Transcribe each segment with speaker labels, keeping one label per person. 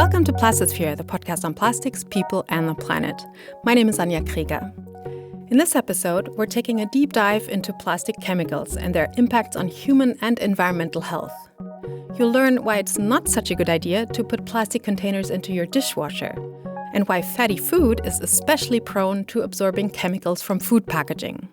Speaker 1: Welcome to Plastisphere, the podcast on plastics, people, and the planet. My name is Anja Krieger. In this episode, we're taking a deep dive into plastic chemicals and their impacts on human and environmental health. You'll learn why it's not such a good idea to put plastic containers into your dishwasher, and why fatty food is especially prone to absorbing chemicals from food packaging.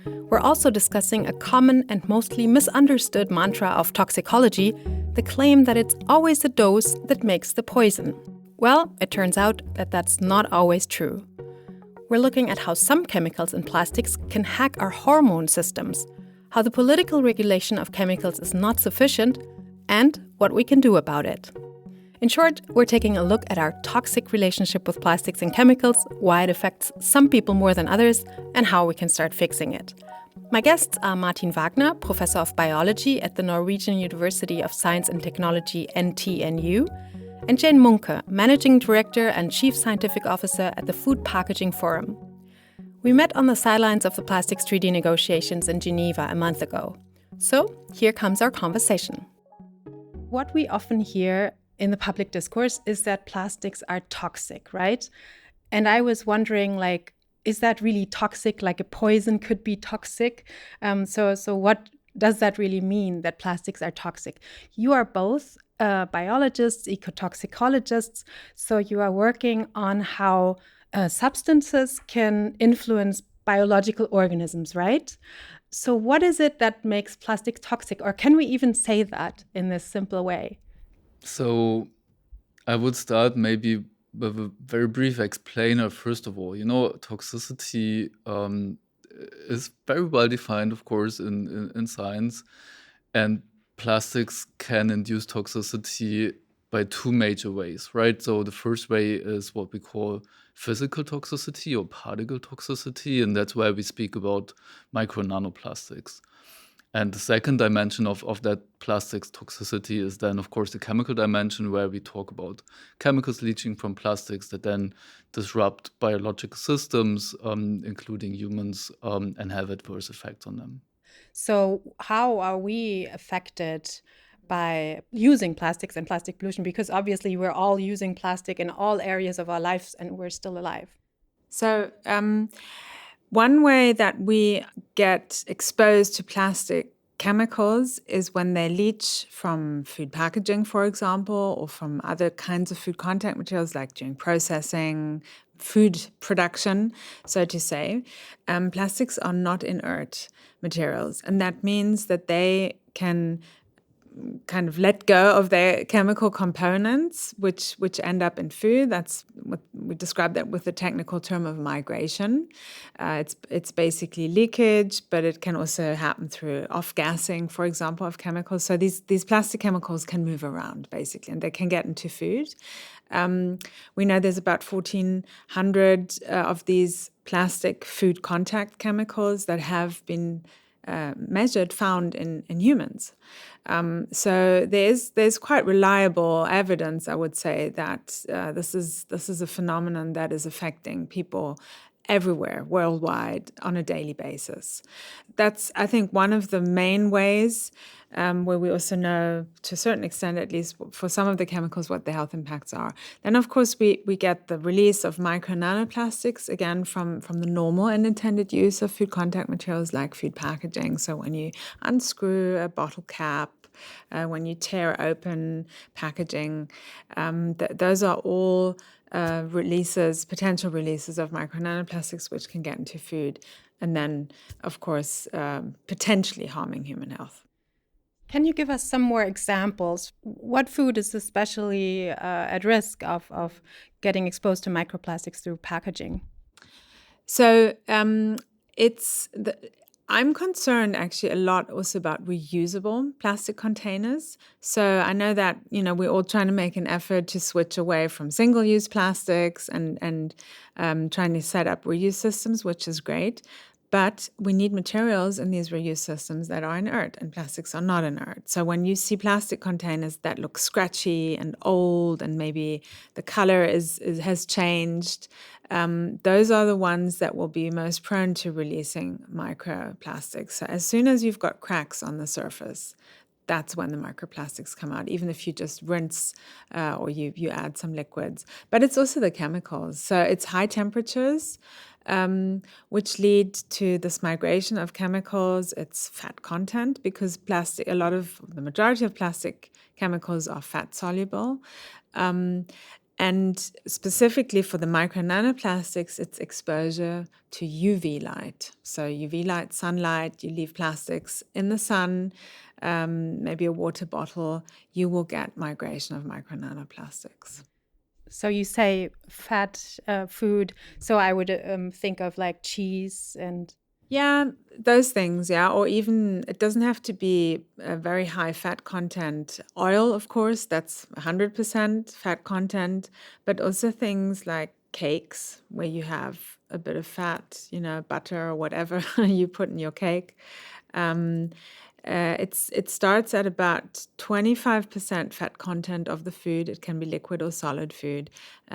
Speaker 1: We're also discussing a common and mostly misunderstood mantra of toxicology, the claim that it's always the dose that makes the poison. Well, it turns out that that's not always true. We're looking at how some chemicals in plastics can hack our hormone systems, how the political regulation of chemicals is not sufficient, and what we can do about it. In short, we're taking a look at our toxic relationship with plastics and chemicals, why it affects some people more than others, and how we can start fixing it. My guests are Martin Wagner, Professor of Biology at the Norwegian University of Science and Technology NTNU, and Jane Muncke, Managing Director and Chief Scientific Officer at the Food Packaging Forum. We met on the sidelines of the plastics treaty negotiations in Geneva a month ago. So here comes our conversation. What we often hear in the public discourse is that plastics are toxic, right? And I was wondering, is that really toxic? Like a poison could be toxic? So what does that really mean, that plastics are toxic? You are both biologists, ecotoxicologists, so you are working on how substances can influence biological organisms, right? So what is it that makes plastic toxic? Or can we even say that in this simple way?
Speaker 2: So I would start maybe with a very brief explainer. First of all, toxicity is very well defined, of course, in science. And plastics can induce toxicity by two major ways, right? So the first way is what we call physical toxicity or particle toxicity, and that's where we speak about micro nanoplastics. And the second dimension of that plastics toxicity is then, of course, the chemical dimension, where we talk about chemicals leaching from plastics that then disrupt biological systems, including humans, and have adverse effects on them.
Speaker 1: So how are we affected by using plastics and plastic pollution? Because obviously we're all using plastic in all areas of our lives and we're still alive.
Speaker 3: So one way that we get exposed to plastic chemicals is when they leach from food packaging, for example, or from other kinds of food contact materials, like during processing, food production, so to say. Plastics are not inert materials, and that means that they can kind of let go of their chemical components, which end up in food. That's what we describe that with the technical term of migration. It's basically leakage, but it can also happen through off-gassing, for example, of chemicals. So these plastic chemicals can move around, basically, and they can get into food. We know there's about 1,400 of these plastic food contact chemicals that have been found in humans. So there's quite reliable evidence, I would say, that this is a phenomenon that is affecting people everywhere, worldwide, on a daily basis. That's, I think, one of the main ways where we also know, to a certain extent, at least for some of the chemicals, what the health impacts are. Then, of course, we get the release of micro nanoplastics, again, from the normal and intended use of food contact materials like food packaging. So when you unscrew a bottle cap, when you tear open packaging, those are all potential releases of micro nanoplastics, which can get into food and then, of course, potentially harming human health.
Speaker 1: Can you give us some more examples? What food is especially at risk of getting exposed to microplastics through packaging?
Speaker 3: So I'm concerned actually a lot also about reusable plastic containers. So I know that, we're all trying to make an effort to switch away from single-use plastics and trying to set up reuse systems, which is great. But we need materials in these reuse systems that are inert, and plastics are not inert. So when you see plastic containers that look scratchy and old, and maybe the color has changed, those are the ones that will be most prone to releasing microplastics. So as soon as you've got cracks on the surface, that's when the microplastics come out, even if you just rinse or you add some liquids. But it's also the chemicals. So it's high temperatures, which lead to this migration of chemicals. It's fat content, because the majority of plastic chemicals are fat soluble. And specifically for the micro nanoplastics, it's exposure to UV light. So UV light, sunlight, you leave plastics in the sun, maybe a water bottle, you will get migration of micro nanoplastics.
Speaker 1: So you say fat food. So I would think of like cheese and...
Speaker 3: Yeah, those things, yeah. Or even, it doesn't have to be a very high fat content. Oil, of course, that's 100% fat content, but also things like cakes, where you have a bit of fat, butter or whatever you put in your cake. It starts at about 25% fat content of the food. It can be liquid or solid food.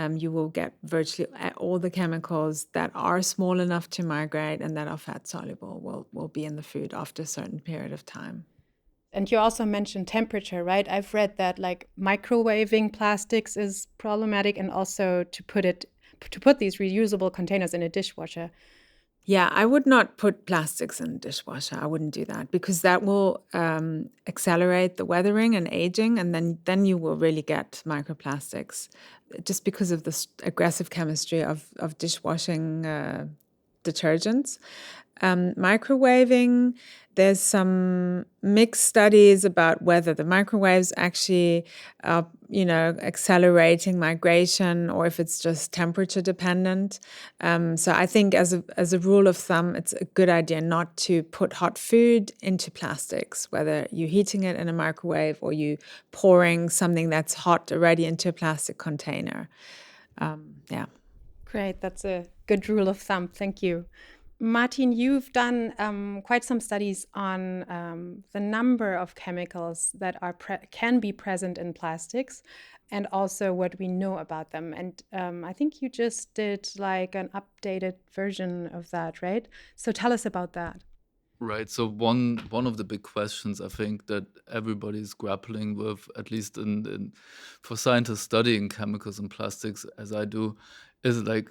Speaker 3: You will get virtually all the chemicals that are small enough to migrate and that are fat soluble will be in the food after a certain period of time.
Speaker 1: And you also mentioned temperature, right? I've read that like microwaving plastics is problematic, and also to put these reusable containers in a dishwasher.
Speaker 3: Yeah, I would not put plastics in the dishwasher. I wouldn't do that, because that will accelerate the weathering and aging, and then you will really get microplastics, just because of the aggressive chemistry of dishwashing detergents. Microwaving, there's some mixed studies about whether the microwaves actually are, accelerating migration, or if it's just temperature dependent. So I think as a rule of thumb, it's a good idea not to put hot food into plastics, whether you're heating it in a microwave or you pouring something that's hot already into a plastic container. Yeah.
Speaker 1: Great, that's a good rule of thumb. Thank you. Martin, you've done quite some studies on the number of chemicals that can be present in plastics, and also what we know about them. And I think you just did like an updated version of that, right? So tell us about that.
Speaker 2: Right. So one of the big questions I think that everybody's grappling with, at least for scientists studying chemicals and plastics, as I do, is like,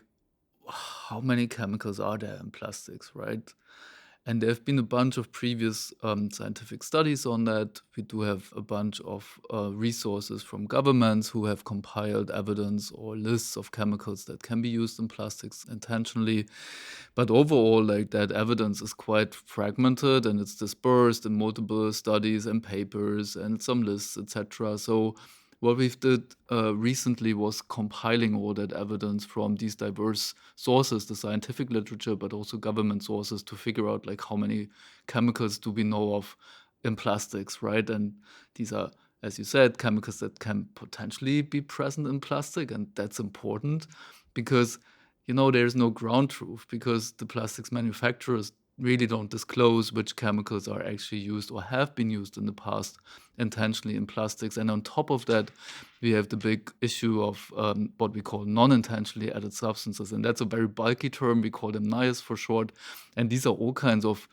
Speaker 2: how many chemicals are there in plastics, right? And there have been a bunch of previous scientific studies on that. We do have a bunch of resources from governments who have compiled evidence or lists of chemicals that can be used in plastics intentionally. But overall, like, that evidence is quite fragmented, and it's dispersed in multiple studies and papers and some lists, etc. So what we've did recently was compiling all that evidence from these diverse sources, the scientific literature, but also government sources, to figure out like how many chemicals do we know of in plastics, right? And these are, as you said, chemicals that can potentially be present in plastic, and that's important because, there's no ground truth, because the plastics manufacturers really don't disclose which chemicals are actually used or have been used in the past intentionally in plastics. And on top of that, we have the big issue of what we call non-intentionally added substances. And that's a very bulky term. We call them NIAs for short. And these are all kinds of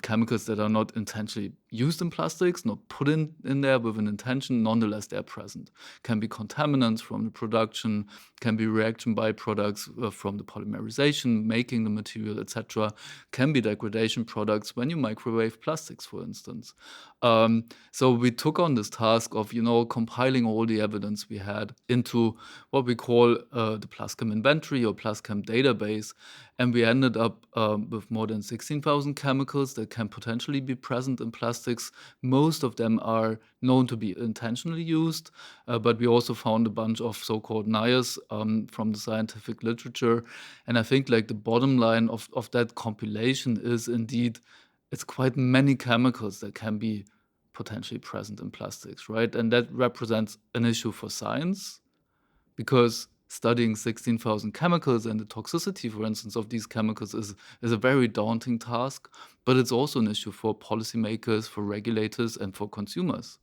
Speaker 2: chemicals that are not intentionally used in plastics, not put in there with an intention. Nonetheless, they're present. Can be contaminants from the production, can be reaction byproducts from the polymerization, making the material, etc. Can be degradation products when you microwave plastics, for instance. So we took on this task of, compiling all the evidence we had into what we call the PlasChem inventory or PlasChem database. And we ended up with more than 16,000 chemicals that can potentially be present in plastics. Most of them are known to be intentionally used, but we also found a bunch of so-called NIAs from the scientific literature. And I think like the bottom line of that compilation is indeed, it's quite many chemicals that can be potentially present in plastics, right? And that represents an issue for science, because studying 16,000 chemicals and the toxicity, for instance, of these chemicals is a very daunting task. But it's also an issue for policymakers, for regulators, and for consumers,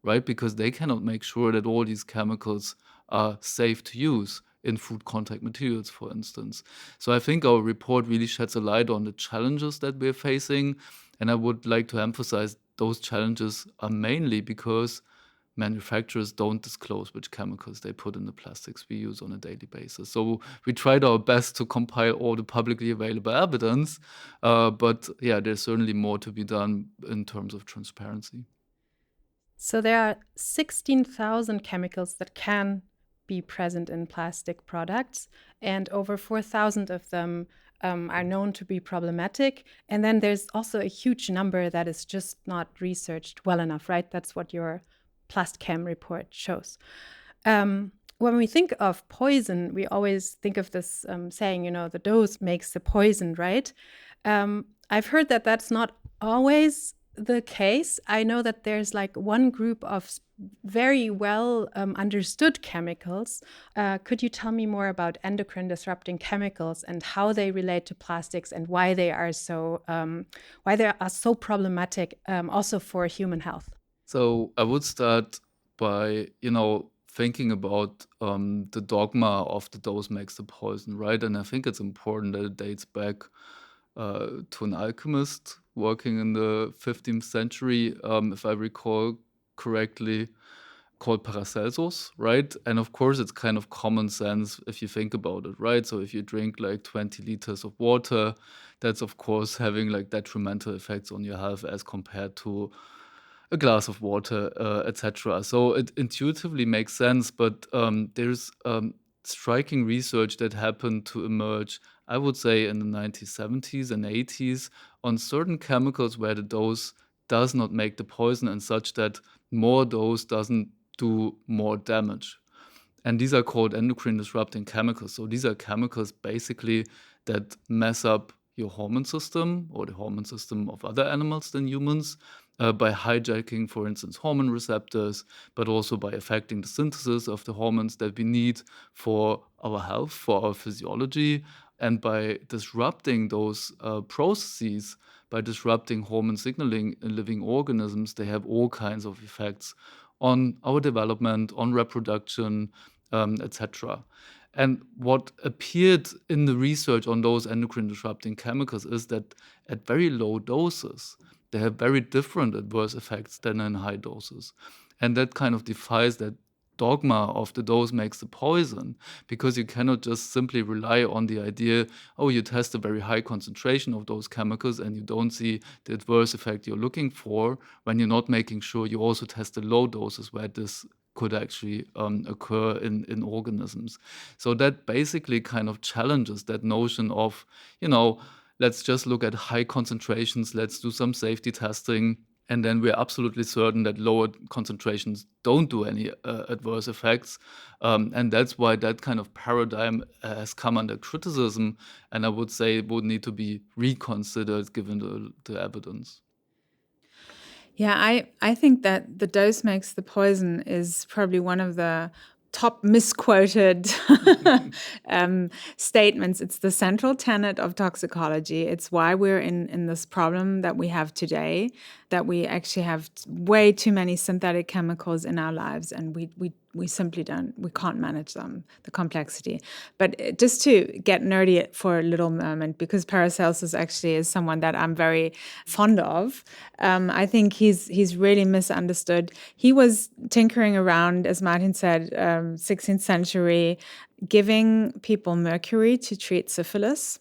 Speaker 2: right? Because they cannot make sure that all these chemicals are safe to use in food contact materials, for instance. So I think our report really sheds a light on the challenges that we're facing. And I would like to emphasize those challenges are mainly because manufacturers don't disclose which chemicals they put in the plastics we use on a daily basis. So we tried our best to compile all the publicly available evidence, but yeah, there's certainly more to be done in terms of transparency.
Speaker 1: So there are 16,000 chemicals that can be present in plastic products, and over 4,000 of them are known to be problematic. And then there's also a huge number that is just not researched well enough, right? That's what your PlastChem report shows. When we think of poison, we always think of this saying, the dose makes the poison, right? I've heard that that's not always the case. I know that there's like one group of very well understood chemicals. Could you tell me more about endocrine disrupting chemicals and how they relate to plastics and why they are so problematic also for human health?
Speaker 2: So I would start by, thinking about the dogma of the dose makes the poison, right? And I think it's important that it dates back to an alchemist working in the 15th century, if I recall correctly, called Paracelsus, right? And of course, it's kind of common sense if you think about it, right? So if you drink like 20 liters of water, that's of course having like detrimental effects on your health as compared to a glass of water, etc. So it intuitively makes sense, but there's striking research that happened to emerge, I would say, in the 1970s and 80s on certain chemicals where the dose does not make the poison and such that more dose doesn't do more damage. And these are called endocrine disrupting chemicals. So these are chemicals basically that mess up your hormone system or the hormone system of other animals than humans by hijacking, for instance, hormone receptors, but also by affecting the synthesis of the hormones that we need for our health, for our physiology, and by disrupting those processes, by disrupting hormone signaling in living organisms, they have all kinds of effects on our development, on reproduction, etc. And what appeared in the research on those endocrine disrupting chemicals is that at very low doses, they have very different adverse effects than in high doses. And that kind of defies that dogma of the dose makes the poison, because you cannot just simply rely on the idea, you test a very high concentration of those chemicals and you don't see the adverse effect you're looking for, when you're not making sure you also test the low doses where this could actually occur in organisms. So that basically kind of challenges that notion of, let's just look at high concentrations, let's do some safety testing, and then we're absolutely certain that lower concentrations don't do any adverse effects. And that's why that kind of paradigm has come under criticism, and I would say it would need to be reconsidered given the evidence.
Speaker 3: Yeah, I think that the dose makes the poison is probably one of the top misquoted statements. It's the central tenet of toxicology. It's why we're in this problem that we have today, that we actually have way too many synthetic chemicals in our lives, and we simply can't manage them, the complexity. But just to get nerdy for a little moment, because Paracelsus actually is someone that I'm very fond of, I think he's really misunderstood. He was tinkering around, as Martin said, 16th century, giving people mercury to treat syphilis.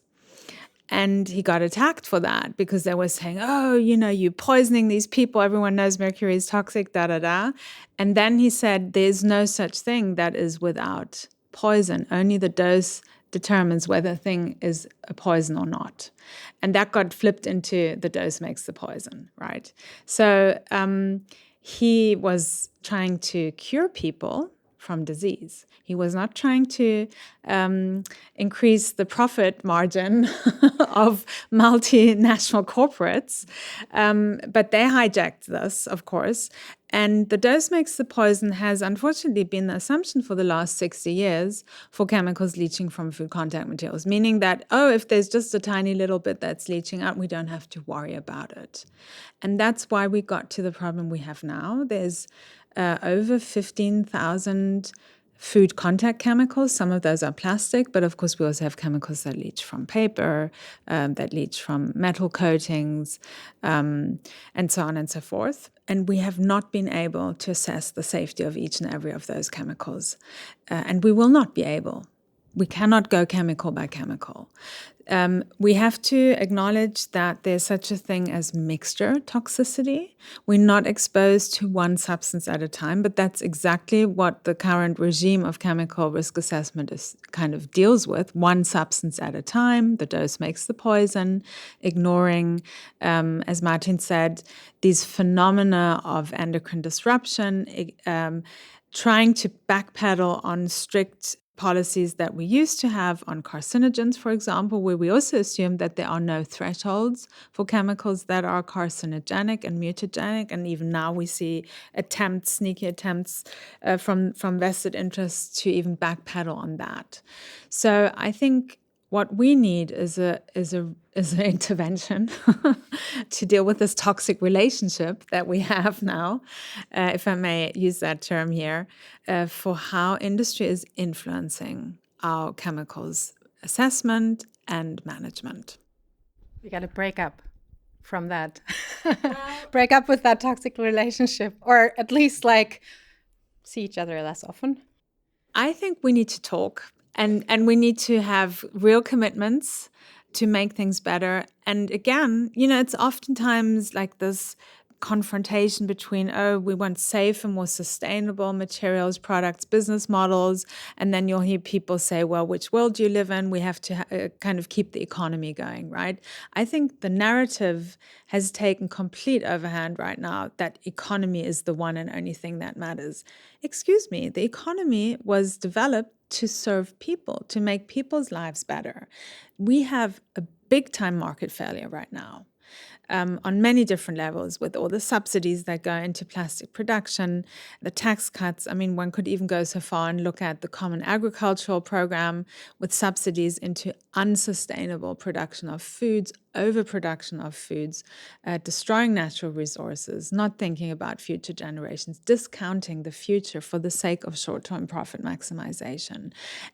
Speaker 3: And he got attacked for that because they were saying, you're poisoning these people. Everyone knows mercury is toxic, da-da-da. And then he said, there's no such thing that is without poison. Only the dose determines whether a thing is a poison or not. And that got flipped into the dose makes the poison, right? So he was trying to cure people from disease. He was not trying to increase the profit margin of multinational corporates, but they hijacked this, of course. And the dose makes the poison has unfortunately been the assumption for the last 60 years for chemicals leaching from food contact materials, meaning that, if there's just a tiny little bit that's leaching out, we don't have to worry about it. And that's why we got to the problem we have now. There's over 15,000 food contact chemicals. Some of those are plastic, but of course we also have chemicals that leach from paper, that leach from metal coatings, and so on and so forth. And we have not been able to assess the safety of each and every of those chemicals. And we will not be able. We cannot go chemical by chemical. We have to acknowledge that there's such a thing as mixture toxicity. We're not exposed to one substance at a time, but that's exactly what the current regime of chemical risk assessment is kind of deals with. One substance at a time, the dose makes the poison, ignoring, as Martin said, these phenomena of endocrine disruption, trying to backpedal on strict policies that we used to have on carcinogens, for example, where we also assume that there are no thresholds for chemicals that are carcinogenic and mutagenic. And even now we see sneaky attempts from vested interests to even backpedal on that. So I think what we need is an intervention to deal with this toxic relationship that we have now, if I may use that term here, for how industry is influencing our chemicals assessment and management.
Speaker 1: We got to break up from that. Break up with that toxic relationship, or at least see each other less often.
Speaker 3: I think we need to talk. And we need to have real commitments to make things better. And again, it's oftentimes like this confrontation between, we want safe and more sustainable materials, products, business models. And then you'll hear people say, well, which world do you live in? We have to kind of keep the economy going, right? I think the narrative has taken complete overhand right now that economy is the one and only thing that matters. Excuse me, the economy was developed to serve people, to make people's lives better. We have a big-time market failure right now. On many different levels, with all the subsidies that go into plastic production, the tax cuts. I mean, one could even go so far and look at the Common Agricultural Program with subsidies into unsustainable production of foods, overproduction of foods, destroying natural resources, not thinking about future generations, discounting the future for the sake of short-term profit maximization.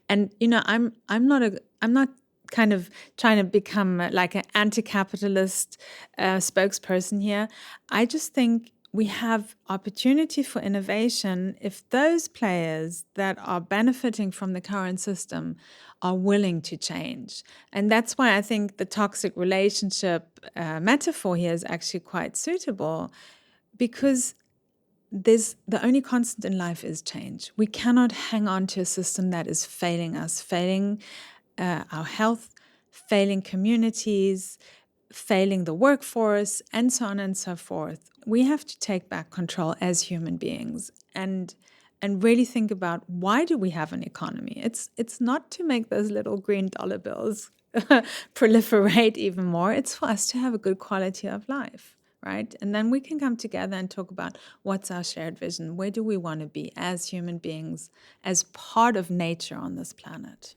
Speaker 3: And I'm not kind of trying to become like an anti-capitalist spokesperson here. I just think we have opportunity for innovation if those players that are benefiting from the current system are willing to change. And that's why I think the toxic relationship metaphor here is actually quite suitable, because the only constant in life is change. We cannot hang on to a system that is failing us, failing our health, failing communities, failing the workforce, and so on and so forth. We have to take back control as human beings and really think about, why do we have an economy? It's not to make those little green dollar bills proliferate even more. It's for us to have a good quality of life, right? And then we can come together and talk about what's our shared vision. Where do we want to be as human beings, as part of nature on this planet?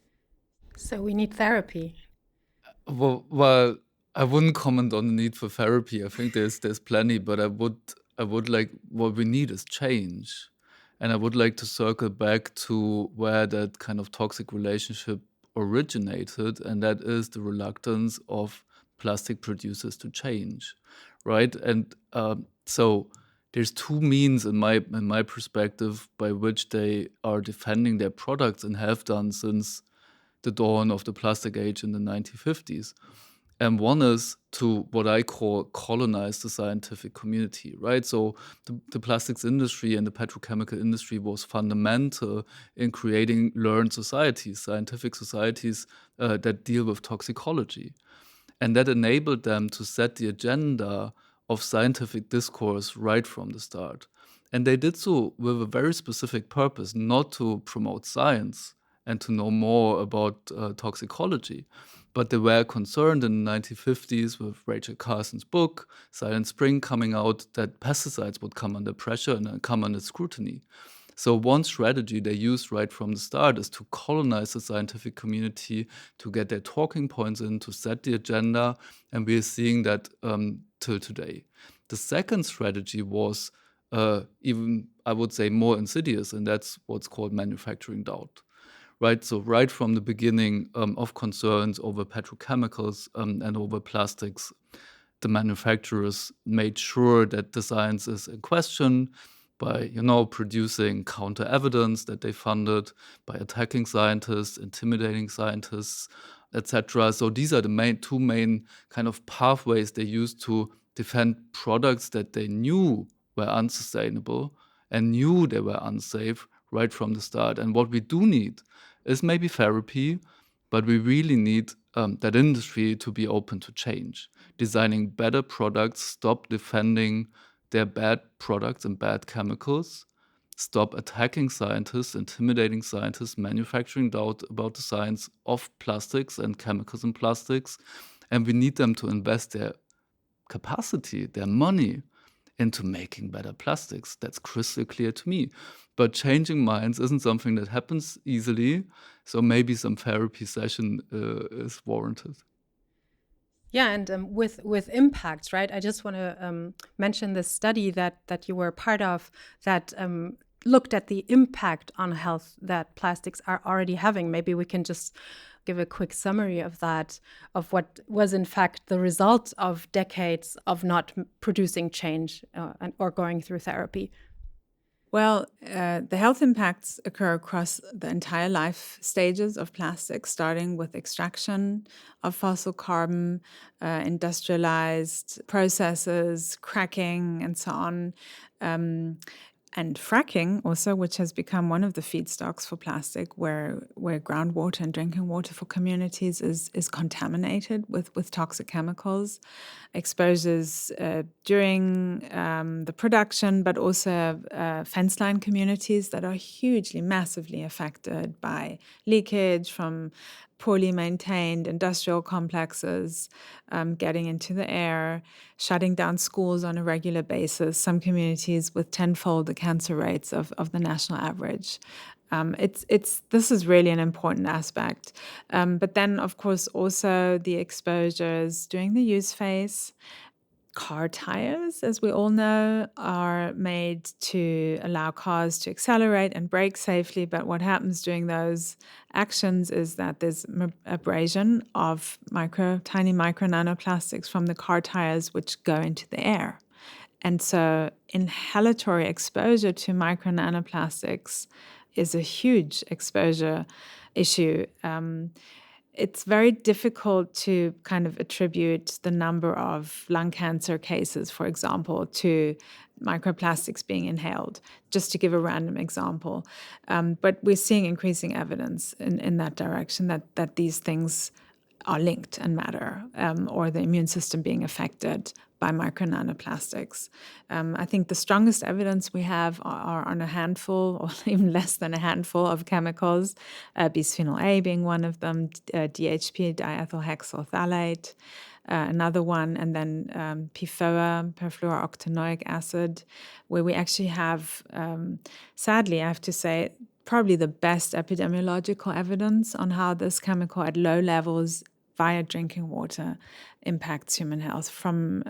Speaker 1: So we need therapy.
Speaker 2: Well, I wouldn't comment on the need for therapy. I think there's plenty, but I would like, what we need is change. And I would like to circle back to where that kind of toxic relationship originated, and that is the reluctance of plastic producers to change, right? And so there's two means in my perspective by which they are defending their products and have done since the dawn of the plastic age in the 1950s. And one is to what I call colonize the scientific community, right? So the plastics industry and the petrochemical industry was fundamental in creating learned societies, scientific societies that deal with toxicology. And that enabled them to set the agenda of scientific discourse right from the start. And they did so with a very specific purpose, not to promote science and to know more about toxicology. But they were concerned in the 1950s with Rachel Carson's book, Silent Spring, coming out, that pesticides would come under pressure and come under scrutiny. So one strategy they used right from the start is to colonize the scientific community, to get their talking points in, to set the agenda, and we are seeing that till today. The second strategy was even, I would say, more insidious, and that's what's called manufacturing doubt. Right, so right from the beginning of concerns over petrochemicals and over plastics, the manufacturers made sure that the science is in question by, producing counter evidence that they funded, by attacking scientists, intimidating scientists, etc. So these are the two main kind of pathways they used to defend products that they knew were unsustainable and knew they were unsafe right from the start. And what we do need is maybe therapy, but we really need that industry to be open to change, designing better products, stop defending their bad products and bad chemicals, stop attacking scientists, intimidating scientists, manufacturing doubt about the science of plastics and chemicals in plastics. And we need them to invest their capacity, their money into making better plastics. That's crystal clear to me. But changing minds isn't something that happens easily. So maybe some therapy session is warranted.
Speaker 1: Yeah, and with impacts, right? I just want to mention this study that you were part of that looked at the impact on health that plastics are already having. Maybe we can just give a quick summary of that, of what was in fact the result of decades of not producing change or going through therapy.
Speaker 3: Well, the health impacts occur across the entire life stages of plastics, starting with extraction of fossil carbon, industrialized processes, cracking, and so on. And fracking also, which has become one of the feedstocks for plastic, where groundwater and drinking water for communities is contaminated with toxic chemicals, exposures during the production, but also fence line communities that are hugely, massively affected by leakage from poorly maintained industrial complexes getting into the air, shutting down schools on a regular basis, some communities with tenfold the cancer rates of the national average. This is really an important aspect. But then, of course, also the exposures during the use phase. Car tires, as we all know, are made to allow cars to accelerate and brake safely. But what happens during those actions is that there's abrasion of tiny micro nanoplastics from the car tires, which go into the air. And so inhalatory exposure to micro nanoplastics is a huge exposure issue. It's very difficult to kind of attribute the number of lung cancer cases, for example, to microplastics being inhaled, just to give a random example. But we're seeing increasing evidence in that direction that these things are linked and matter, or the immune system being affected by micro nanoplastics. I think the strongest evidence we have are on a handful, or even less than a handful of chemicals, bisphenol A being one of them, DHP, diethylhexyl phthalate, another one, and then PFOA, perfluorooctanoic acid, where we actually have, sadly, I have to say, probably the best epidemiological evidence on how this chemical at low levels via drinking water impacts human health, from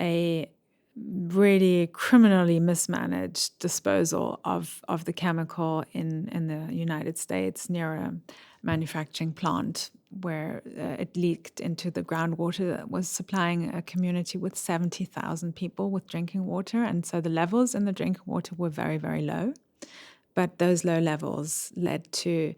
Speaker 3: a really criminally mismanaged disposal of the chemical in the United States near a manufacturing plant where it leaked into the groundwater that was supplying a community with 70,000 people with drinking water. And so the levels in the drinking water were very, very low. But those low levels led to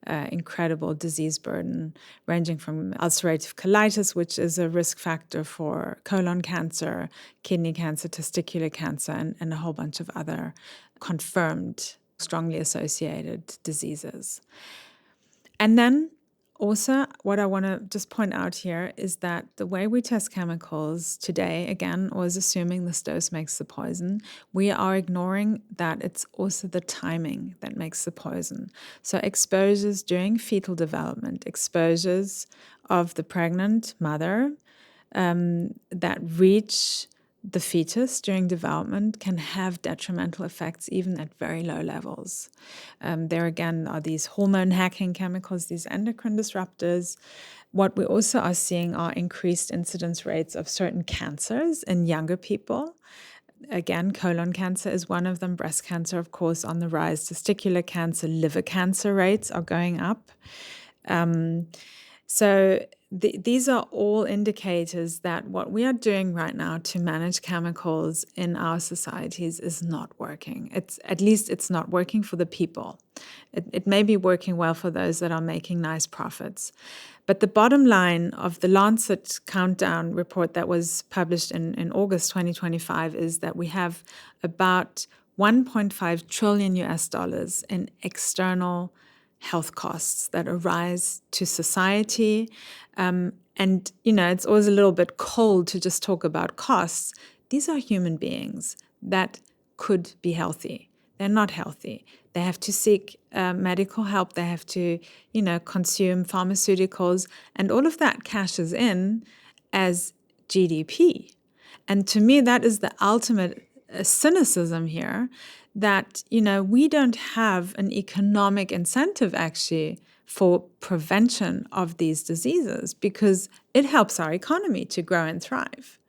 Speaker 3: incredible disease burden, ranging from ulcerative colitis, which is a risk factor for colon cancer, kidney cancer, testicular cancer, and a whole bunch of other confirmed, strongly associated diseases. And then also, what I want to just point out here is that the way we test chemicals today, again, was assuming this dose makes the poison. We are ignoring that it's also the timing that makes the poison. So exposures during fetal development, exposures of the pregnant mother that reach the fetus during development can have detrimental effects even at very low levels. There again are these hormone hacking chemicals, these endocrine disruptors. What we also are seeing are increased incidence rates of certain cancers in younger people. Again, colon cancer is one of them. Breast cancer, of course, on the rise. Testicular cancer, liver cancer rates are going up. So these are all indicators that what we are doing right now to manage chemicals in our societies is not working. At least it's not working for the people. It may be working well for those that are making nice profits. But the bottom line of the Lancet Countdown report that was published in August 2025 is that we have about 1.5 trillion US dollars in external health costs that arise to society. And, it's always a little bit cold to just talk about costs. These are human beings that could be healthy. They're not healthy. They have to seek medical help. They have to, consume pharmaceuticals. And all of that cashes in as GDP. And to me, that is the ultimate cynicism here, that, we don't have an economic incentive actually for prevention of these diseases because it helps our economy to grow and thrive.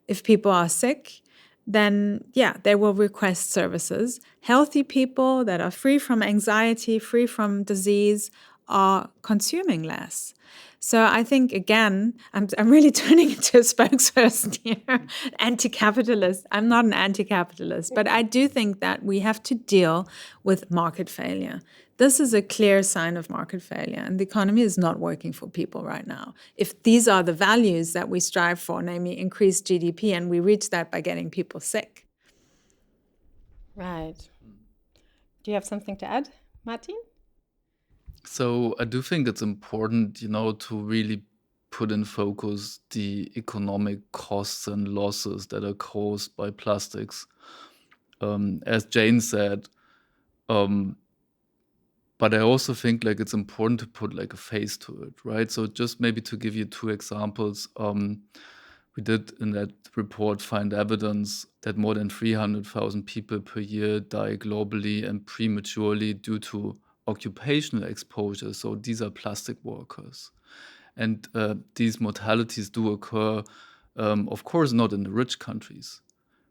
Speaker 3: If people are sick, then, they will request services. Healthy people that are free from anxiety, free from disease, are consuming less. So I think, again, I'm really turning into a spokesperson here, anti-capitalist. I'm not an anti-capitalist, but I do think that we have to deal with market failure. This is a clear sign of market failure, and the economy is not working for people right now. If these are the values that we strive for, namely increased GDP, and we reach that by getting people sick.
Speaker 1: Right. Do you have something to add, Martin?
Speaker 2: So I do think it's important, to really put in focus the economic costs and losses that are caused by plastics. As Jane said, but I also think it's important to put a face to it, right? So just maybe to give you two examples, we did in that report find evidence that more than 300,000 people per year die globally and prematurely due to occupational exposure. So these are plastic workers. And these mortalities do occur, of course, not in the rich countries,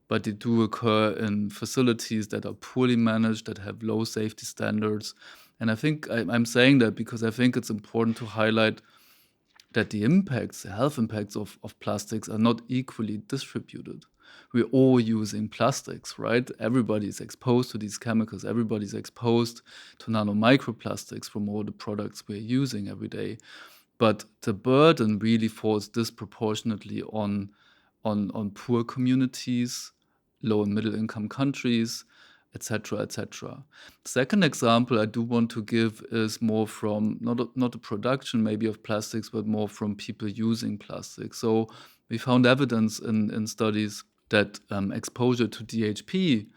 Speaker 2: but they do occur in facilities that are poorly managed, that have low safety standards. And I think I'm saying that because I think it's important to highlight that the health impacts of plastics are not equally distributed. We're all using plastics, right? Everybody's exposed to these chemicals. Everybody's exposed to nanomicroplastics from all the products we're using every day. But the burden really falls disproportionately on poor communities, low and middle income countries, etc., etc. Second example I do want to give is more from not the production maybe of plastics, but more from people using plastic. So we found evidence in studies that exposure to DHP,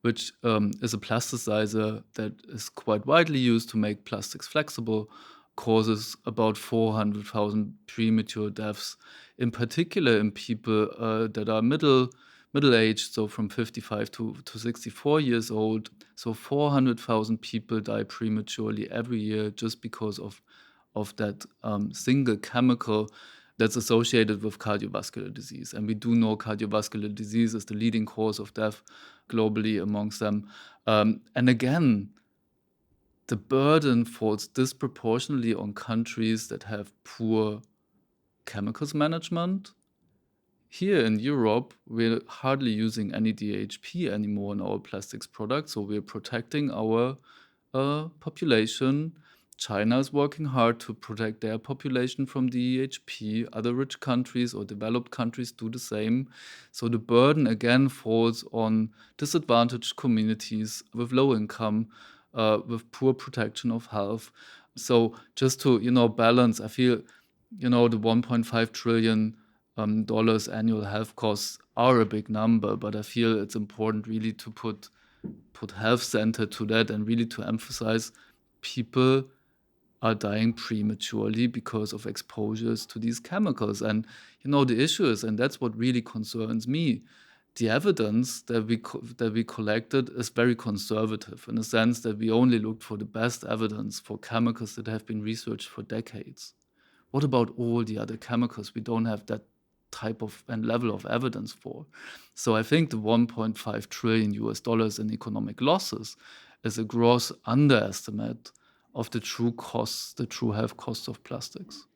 Speaker 2: which is a plasticizer that is quite widely used to make plastics flexible, causes about 400,000 premature deaths, in particular in people that are middle-aged, so from 55 to 64 years old. So 400,000 people die prematurely every year just because of that single chemical that's associated with cardiovascular disease. And we do know cardiovascular disease is the leading cause of death globally amongst them. And again, the burden falls disproportionately on countries that have poor chemicals management. Here in Europe, we're hardly using any DHP anymore in our plastics products, so we're protecting our population. China is working hard to protect their population from DHP. Other rich countries or developed countries do the same. So the burden again falls on disadvantaged communities with low income, with poor protection of health. So just to balance, I feel the 1.5 trillion dollars annual health costs are a big number, but I feel it's important really to put health center to that and really to emphasize people are dying prematurely because of exposures to these chemicals. And the issue is, and that's what really concerns me, the evidence that we collected is very conservative in the sense that we only looked for the best evidence for chemicals that have been researched for decades. What about all the other chemicals? We don't have that type of and level of evidence for. So I think the $1.5 trillion in economic losses is a gross underestimate of the true costs, the true health costs of plastics.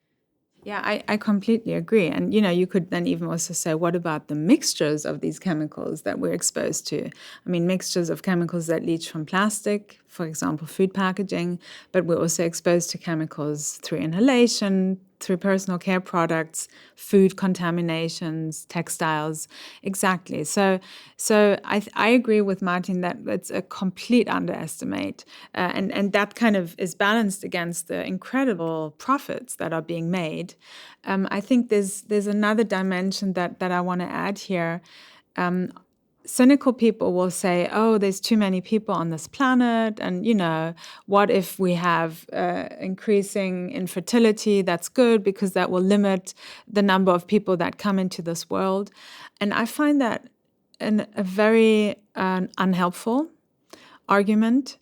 Speaker 3: Yeah, I completely agree. And, you could then even also say, what about the mixtures of these chemicals that we're exposed to? I mean, mixtures of chemicals that leach from plastic, for example, food packaging, but we're also exposed to chemicals through inhalation, through personal care products, food contaminations, textiles. Exactly. So I agree with Martin that it's a complete underestimate. And that kind of is balanced against the incredible profits that are being made. I think there's another dimension that I want to add here. Cynical people will say, oh, there's too many people on this planet. And, what if we have increasing infertility? That's good because that will limit the number of people that come into this world. And I find that a very unhelpful argument.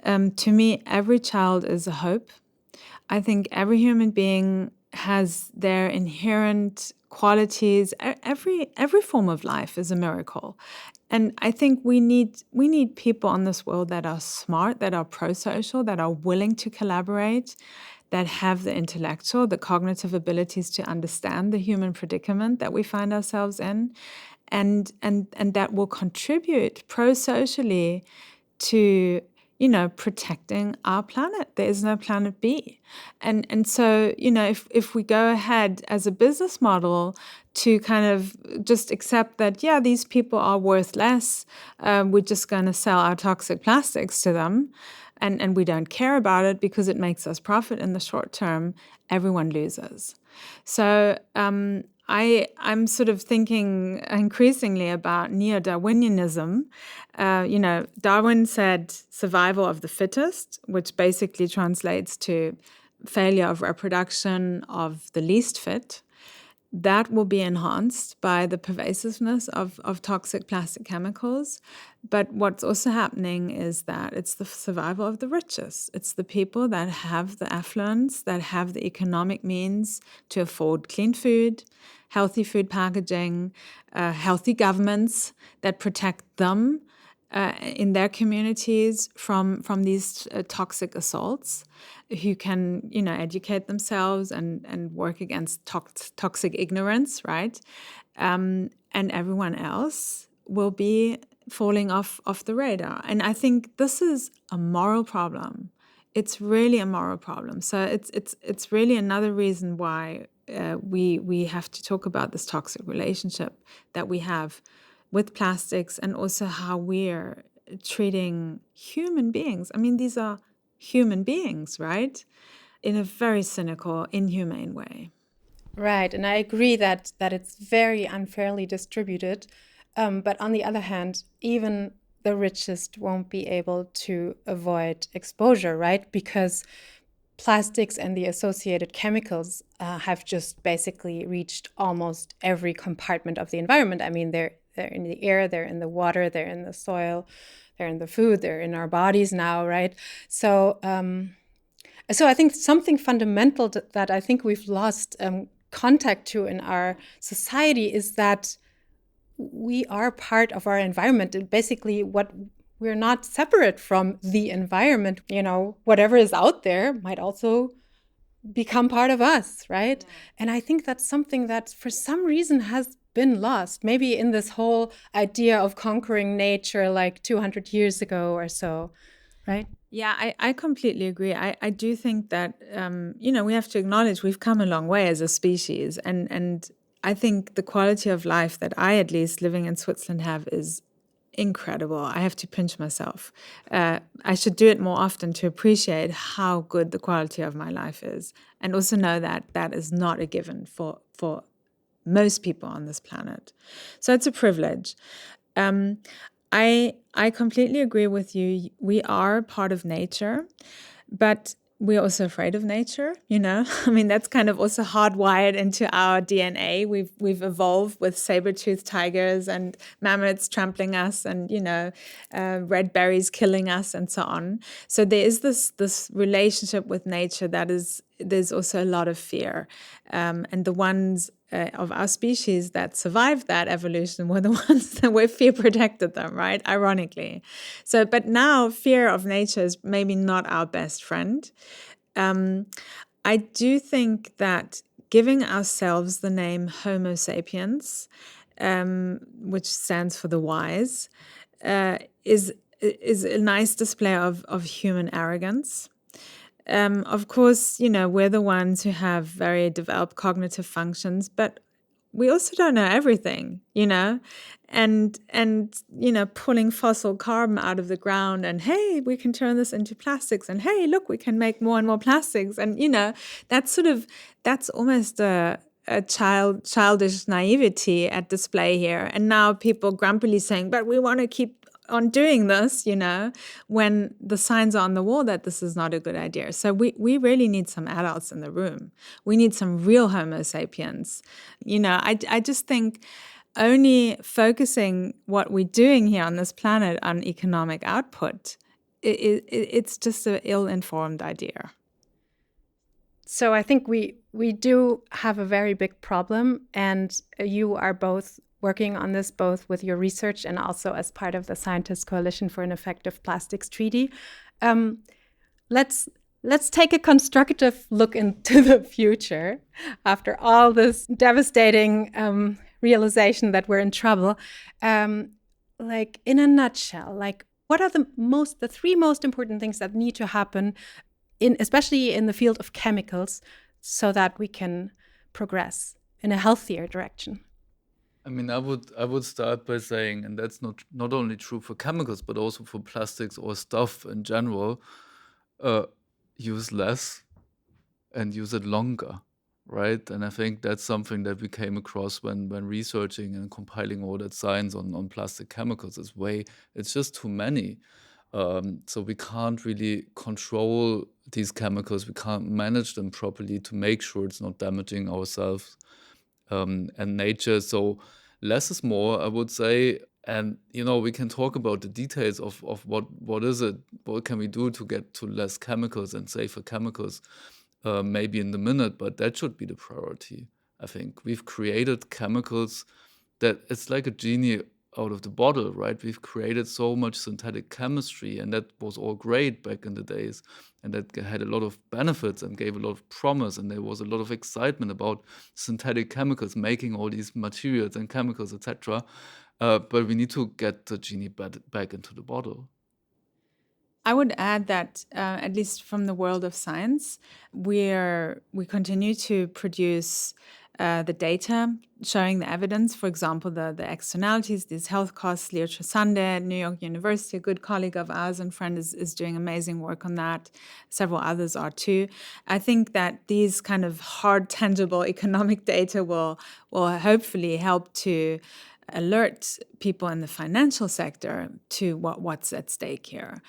Speaker 3: To me, every child is a hope. I think every human being has their inherent qualities. Every form of life is a miracle. And I think we need people on this world that are smart, that are pro-social, that are willing to collaborate, that have the intellectual, the cognitive abilities to understand the human predicament that we find ourselves in, and that will contribute pro-socially to protecting our planet. There is no planet B. And so, if we go ahead as a business model to kind of just accept that, yeah, these people are worth less, we're just going to sell our toxic plastics to them, and we don't care about it because it makes us profit in the short term, everyone loses. So I'm sort of thinking increasingly about neo-Darwinianism. Darwin said survival of the fittest, which basically translates to failure of reproduction of the least fit. That will be enhanced by the pervasiveness of toxic plastic chemicals. But what's also happening is that it's the survival of the richest. It's the people that have the affluence, that have the economic means to afford clean food, healthy food packaging, healthy governments that protect them in their communities from these toxic assaults, who can educate themselves and work against toxic ignorance, right? And everyone else will be falling off the radar. And I think this is a moral problem. It's really a moral problem. So it's really another reason why we have to talk about this toxic relationship that we have with plastics, and also how we're treating human beings. I mean, these are human beings, right? In a very cynical, inhumane way.
Speaker 1: Right, and I agree that it's very unfairly distributed. But on the other hand, even the richest won't be able to avoid exposure, right? Because plastics and the associated chemicals have just basically reached almost every compartment of the environment. I mean, they're in the air, they're in the water, they're in the soil, they're in the food, they're in our bodies now, right? So I think something fundamental that I think we've lost contact to in our society is that we are part of our environment. And basically, we're not separate from the environment. Whatever is out there might also become part of us, right? Yeah. And I think that's something that for some reason has been lost, maybe in this whole idea of conquering nature like 200 years ago or so, right?
Speaker 3: Yeah, I completely agree. I do think that, we have to acknowledge we've come a long way as a species. And I think the quality of life that I, at least living in Switzerland, have is incredible. I have to pinch myself. I should do it more often to appreciate how good the quality of my life is, and also know that that is not a given for most people on this planet. So it's a privilege. I completely agree with you. We are part of nature, but we're also afraid of nature, I mean, that's kind of also hardwired into our DNA. We've evolved with saber-toothed tigers and mammoths trampling us, and, red berries killing us, and so on. So there is this relationship with nature that is there's also a lot of fear. And the ones of our species that survived that evolution were the ones that where fear protected them, right? Ironically. So, but now fear of nature is maybe not our best friend. I do think that giving ourselves the name Homo sapiens, which stands for the wise, is a nice display of human arrogance. Of course, we're the ones who have very developed cognitive functions, but we also don't know everything, and pulling fossil carbon out of the ground, and hey, we can turn this into plastics, and hey, look, we can make more and more plastics, and that's almost a childish naivety at display here. And now people grumpily saying, but we want to keep on doing this, when the signs are on the wall that this is not a good idea. So we really need some adults in the room. We need some real Homo sapiens. I just think only focusing what we're doing here on this planet on economic output, it's just an ill-informed idea.
Speaker 1: So I think we do have a very big problem, and you are both working on this, both with your research and also as part of the Scientists Coalition for an Effective Plastics Treaty. Let's take a constructive look into the future after all this devastating realization that we're in trouble. Like in a nutshell, like what are the three most important things that need to happen especially in the field of chemicals, so that we can progress in a healthier direction?
Speaker 2: I mean, I would start by saying, and that's not only true for chemicals, but also for plastics or stuff in general, use less and use it longer, right? And I think that's something that we came across when researching and compiling all that science on plastic chemicals. It's just too many. So we can't really control these chemicals. We can't manage them properly to make sure it's not damaging ourselves and nature. So less is more, I would say. And, we can talk about the details of what is it, what can we do to get to less chemicals and safer chemicals, maybe in the minute, but that should be the priority. I think we've created chemicals that it's like a genie out of the bottle, right? We've created so much synthetic chemistry, and that was all great back in the days, and that had a lot of benefits and gave a lot of promise, and there was a lot of excitement about synthetic chemicals, making all these materials and chemicals, etc. But we need to get the genie back into the bottle.
Speaker 3: I would add that, at least from the world of science, we continue to produce the data showing the evidence, for example, the externalities, these health costs. Leo Trasande at New York University, a good colleague of ours and friend, is doing amazing work on that. Several others are too. I think that these kind of hard, tangible economic data will hopefully help to alert people in the financial sector to what's at stake here.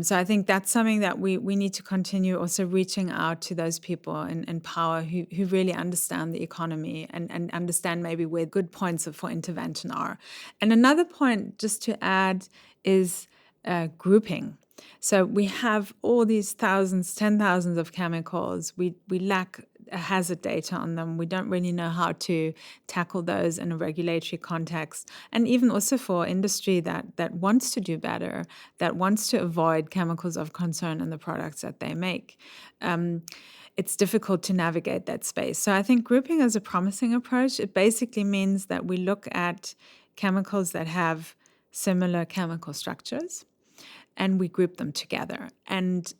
Speaker 3: So I think that's something that we need to continue also reaching out to those people in power who really understand the economy and understand maybe where good points for intervention are. And another point just to add is grouping. So we have all these thousands, 10,000s of chemicals. We lack hazard data on them. We don't really know how to tackle those in a regulatory context. And even also for industry that wants to do better, that wants to avoid chemicals of concern in the products that they make. It's difficult to navigate that space. So I think grouping is a promising approach. It basically means that we look at chemicals that have similar chemical structures, and we group them together. And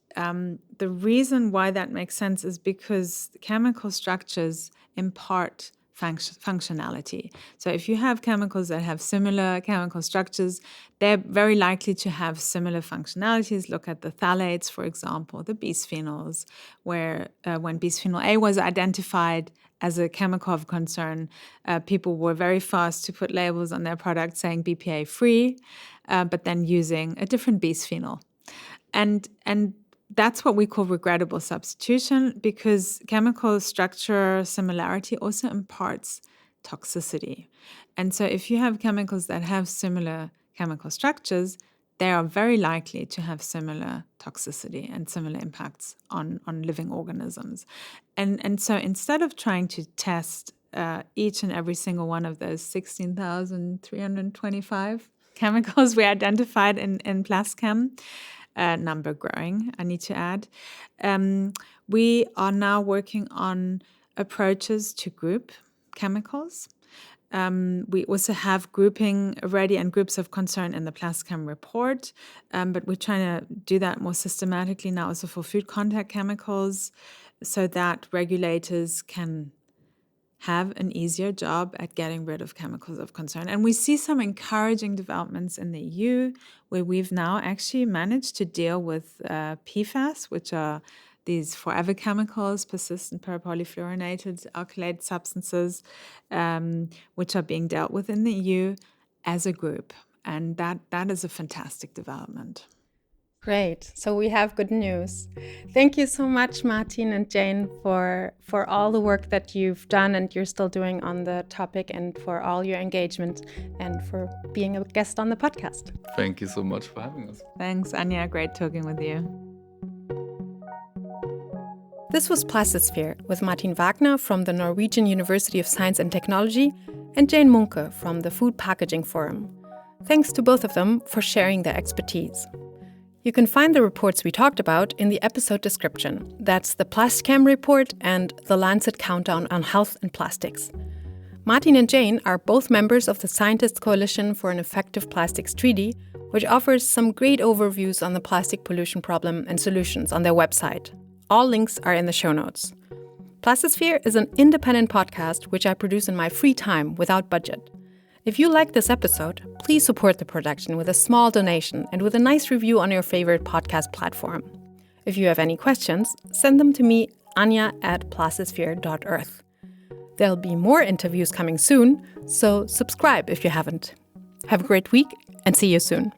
Speaker 3: the reason why that makes sense is because chemical structures impart functionality. So if you have chemicals that have similar chemical structures, they're very likely to have similar functionalities. Look at the phthalates, for example, the bisphenols, where when bisphenol A was identified as a chemical of concern, people were very fast to put labels on their products saying BPA-free, but then using a different bisphenol. And that's what we call regrettable substitution, because chemical structure similarity also imparts toxicity. And so if you have chemicals that have similar chemical structures, they are very likely to have similar toxicity and similar impacts on living organisms. And so instead of trying to test each and every single one of those 16,325 chemicals we identified in Plaschem, number growing, I need to add, we are now working on approaches to group chemicals. We also have grouping already and groups of concern in the Plaschem report, but we're trying to do that more systematically now also for food contact chemicals so that regulators can have an easier job at getting rid of chemicals of concern. And we see some encouraging developments in the EU where we've now actually managed to deal with PFAS, which are these forever chemicals, persistent parapolyfluorinated alkylate substances, which are being dealt with in the EU as a group. And that is a fantastic development.
Speaker 1: Great. So we have good news. Thank you so much, Martin and Jane, for all the work that you've done and you're still doing on the topic, and for all your engagement and for being a guest on the podcast.
Speaker 2: Thank you so much for having us.
Speaker 3: Thanks, Anya. Great talking with you.
Speaker 1: This was Plastisphere with Martin Wagner from the Norwegian University of Science and Technology and Jane Muncke from the Food Packaging Forum. Thanks to both of them for sharing their expertise. You can find the reports we talked about in the episode description. That's the Plaschem report and the Lancet Countdown on Health and Plastics. Martin and Jane are both members of the Scientists' Coalition for an Effective Plastics Treaty, which offers some great overviews on the plastic pollution problem and solutions on their website. All links are in the show notes. Plastisphere is an independent podcast which I produce in my free time without budget. If you like this episode, please support the production with a small donation and with a nice review on your favorite podcast platform. If you have any questions, send them to me, anya@plastisphere.earth. There'll be more interviews coming soon, so subscribe if you haven't. Have a great week and see you soon.